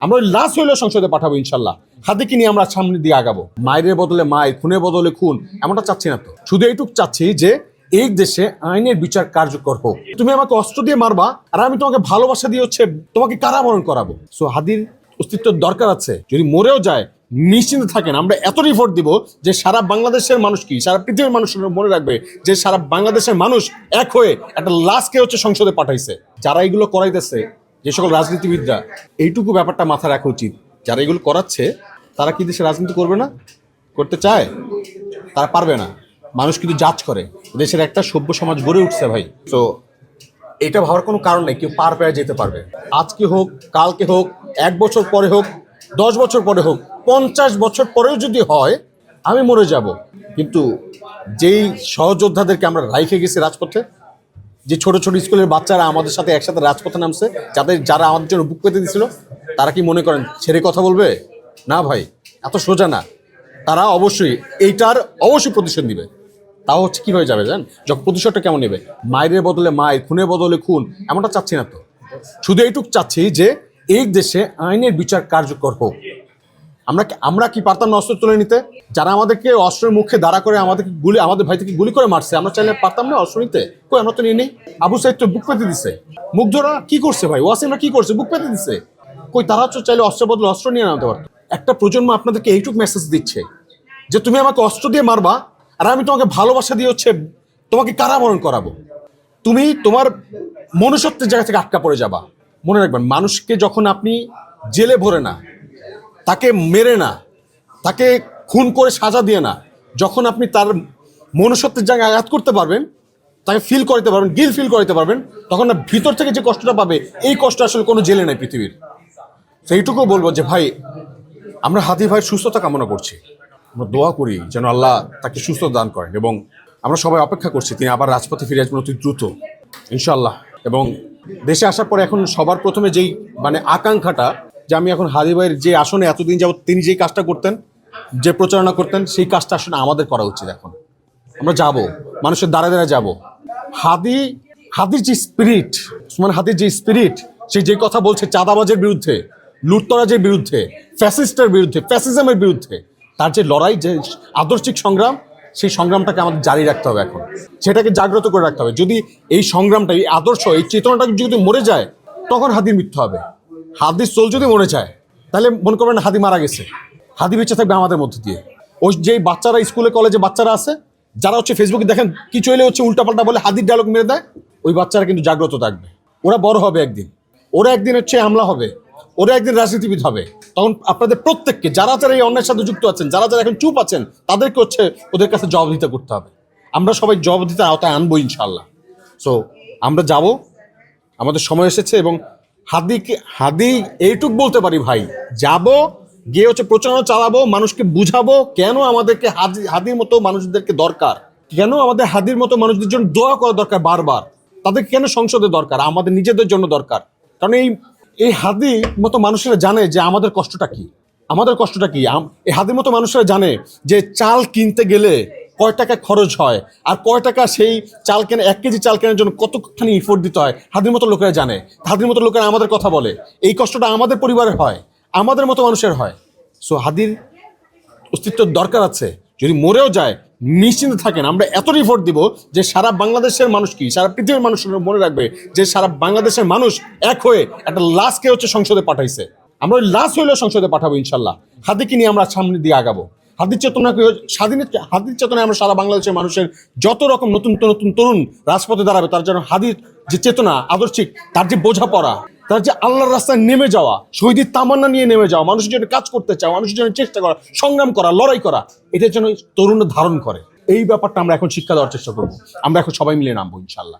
আমরা লাস্ট হইলেও সংসদে পাঠাবো ইনশাল্লাহ। হাদিকে নিয়ে আমরা সামনে দিয়ে আগাবো। মায়ের বদলে মায়ের, খুনের বদলে খুন, এমনটা চাচ্ছি না তো। শুধু এইটুকু চাচ্ছি যে এই দেশে আইনের বিচার কার্যকর হোক। তুমি আমাকে অস্ত্র দিয়ে মারবা আর আমি তোমাকে ভালোবাসা দিয়ে তোমাকে কারাবরণ করাবো। সো হাদির অস্তিত্বের দরকার আছে। যদি মরেও যায় নিশ্চিন্ত থাকেন, আমরা এত রিপোর্ট দিব যে সারা বাংলাদেশের মানুষ কি, সারা পৃথিবীর মানুষ মনে রাখবে যে সারা বাংলাদেশের মানুষ এক হয়ে একটা লাশকে সংসদে পাঠাইছে। যারা এগুলো করাইতেছে, যে সকল রাজনীতিবিদরা, এইটুকু ব্যাপারটা মাথায় রাখা উচিত। যারা এগুলো করাচ্ছে তারা কি দেশে রাজনীতি করবে না? করতে চায়? তারা পারবে না। মানুষ কিন্তু জাজ করে। দেশের একটা সভ্য সমাজ গড়ে উঠছে ভাই। তো এটা ভাবার কোনো কারণ নেই। কেউ পার পেয়ে যেতে পারবে। আজকে হোক, কালকে হোক, 1 বছর পরে হোক, 10 বছর পরে হোক, 50 বছর পরেও যদি হয়, আমি মরে যাব। কিন্তু যেই সহযোদ্ধাদেরকে আমরা রাইখে গেছি রাজপথে, যে ছোট ছোট স্কুলের বাচ্চারা আমাদের সাথে একসাথে রাজপথে নামছে, যারা আমাদের জন্য বুক পেতে দিছিল, তারা কি মনে করেন ছেড়ে কথা বলবে? না ভাই, এত সোজা না। তারা অবশ্যই এইটার প্রতিশোধ দিবে। তাও কিভাবে যাবে জান? যখন প্রতিশোধটা কেমন নেবে? মায়ের বদলে মায়ের, খুনের বদলে খুন, এমনটা চাচ্ছি না তো। শুধু এইটুকু চাচ্ছি যে এই দেশে আইনের বিচার কার্যকর হোক। আমরা কি পারতাম না অস্ত্র তুলে নিতে? যারা আমাদেরকে অস্ত্রের মুখে দাঁড়া করে আমাদের ভাই থেকে গুলি করে মারছে, আমরা চাইলে পারতাম না অস্ত্র নিতে? কই, আমরা তো নিয়ে নেই। আবু সাইদ তো বুক পেতে দিছে। মুগ্ধরা কি করছে ভাই? ওয়াসিমরা কি করছে? বুক পেতে দিছে। কই, তারা তো চাইলে অস্ত্রের বদলে অস্ত্র নিয়ে নামতে পারতো। একটা প্রজন্ম আপনাদেরকে এইটুকু মেসেজ দিচ্ছে যে তুমি আমাকে অস্ত্র দিয়ে মারবা আর আমি তোমাকে ভালোবাসা দিয়ে তোমাকে কারাবরণ করাবো। তুমি তোমার মনুষ্যত্বের জায়গা থেকে আটকা পড়ে যাবা। মনে রাখবেন, মানুষকে যখন আপনি জেলে ভরে না, তাকে মেরে না, তাকে খুন করে সাজা দিয়ে না, যখন আপনি তার মনুষ্যত্বের জায়গায় আঘাত করতে পারবেন, তাকে ফিল করতে পারবেন, গিল ফিল করতে পারবেন, তখন না ভিতর থেকে যে কষ্টটা পাবে, এই কষ্ট আসলে কোনো জেলে নাই পৃথিবীর। সেইটুকু বলবো যে ভাই, আমরা হাদি ভাইয়ের সুস্থতা কামনা করছি। আমরা দোয়া করি যেন আল্লাহ তাকে সুস্থতা দান করেন, এবং আমরা সবাই অপেক্ষা করছি তিনি আবার রাজপথে ফিরে আসবেন অতি দ্রুত ইনশাআল্লাহ। এবং দেশে আসার পরে এখন সবার প্রথমে যেই আকাঙ্ক্ষাটা, যে আমি এখন হাদি ভাইয়ের যে আসনে এতদিন যাবত তিনি যেই কাজটা করতেন, যে প্রচারণা করতেন, সেই কাজটা আসলে আমাদের করা উচিত। এখন আমরা যাব, মানুষের দ্বারা দ্বারা যাব। হাদির যে স্পিরিট, হাদির যে স্পিরিট, সে যে কথা বলছে চাঁদাবাজের বিরুদ্ধে, লুটতরাজের বিরুদ্ধে, ফ্যাসিস্টের বিরুদ্ধে, ফ্যাসিজমের বিরুদ্ধে, তার যে লড়াই, যে আদর্শিক সংগ্রাম, সেই সংগ্রামটাকে আমাদের জারি রাখতে হবে। এখন সেটাকে জাগ্রত করে রাখতে হবে। যদি এই সংগ্রামটা, এই আদর্শ, এই চেতনাটা যদি মরে যায়, তখন হাদির মৃত্যু হবে। হাদির সোল যদি মরে যায়, তাহলে মনে করবেন হাদি মারা গেছে। হাদি বেঁচে থাকবে আমাদের মধ্যে দিয়ে। ওই যে বাচ্চারা স্কুলে কলেজে বাচ্চারা আছে, যারা ফেসবুকে দেখেন কি চলে উল্টাপাল্টা বলে হাদির ডায়লগ মেরে দেয়, ওই বাচ্চারা কিন্তু জাগ্রত থাকবে। ওরা বড় হবে একদিন, ওরা একদিন আমলা হবে, ওরা একদিন রাজনীতিবিদ হবে। তখন আপনাদের প্রত্যেককে, যারা যারা এই অন্যায়ের সাথে যুক্ত আছেন, যারা যারা এখন চুপ আছেন, তাদেরকে ওদের কাছে জবাবদিহিতা করতে হবে। আমরা সবাই জবাবদিহিতার আওতায় আনবো ইনশাআল্লাহ। সো আমরা যাব, আমাদের সময় এসেছে। এবং হাদি এইটুক বলতে পারি ভাই, যাব, গিয়ে প্রচারণা চালাবো, মানুষকে বুঝাবো কেন আমাদেরকে হাদির মতো মানুষদেরকে দরকার, কেন আমাদের হাদির মতো মানুষদের জন্য দোয়া করা দরকার বারবার, তাদের কেন সংসদে দরকার, আমাদের নিজেদের জন্য দরকার। কারণ এই হাদির মতো মানুষেরা জানে যে আমাদের কষ্টটা কি, এই হাদির মতো মানুষেরা জানে যে চাল কিনতে গেলে কয় টাকা খরচ হয়, আর কয় টাকা সেই চাল কেনা, 1 কেজি চাল কেনার জন্য কতখানি এফোর্ট দিতে হয়। হাদির মতো লোকেরা জানে। হাদির মতো লোকেরা আমাদের কথা বলে। এই কষ্টটা আমাদের পরিবারের হয়, আমাদের মতো মানুষের হয়। সো হাদির অস্তিত্বের দরকার আছে। যদি মরেও যায় নিশ্চিন্ত থাকেন, আমরা এত রিপোর্ট দিব যে সারা বাংলাদেশের মানুষ কি, সারা পৃথিবীর মানুষ মনে রাখবে যে সারা বাংলাদেশের মানুষ এক হয়ে একটা লাশকে সংসদে পাঠাইছে। আমরা ওই লাশ হইলেও সংসদে পাঠাবো ইনশাল্লাহ। হাদিকে নিয়ে আমরা সামনে দিয়ে আগাবো। হাদির চেতনায় আমরা সারা বাংলাদেশের মানুষের যত রকম নতুন নতুন তরুণ রাজপথে দাঁড়াবে, তার জন্য হাদির যে চেতনা আদর্শিক, তার যে বোঝাপড়া, তার যে আল্লাহর রাস্তায় নেমে যাওয়া, শহীদের তামান্না নিয়ে নেমে যাওয়া, মানুষের জন্য কাজ করতে চাওয়া, মানুষের জন্য চেষ্টা করা, সংগ্রাম করা, লড়াই করা, এটার জন্য তরুণ ধারণ করে। এই ব্যাপারটা আমরা এখন শিক্ষা দেওয়ার চেষ্টা করবো। আমরা এখন সবাই মিলে নামবো ইনশাল্লাহ।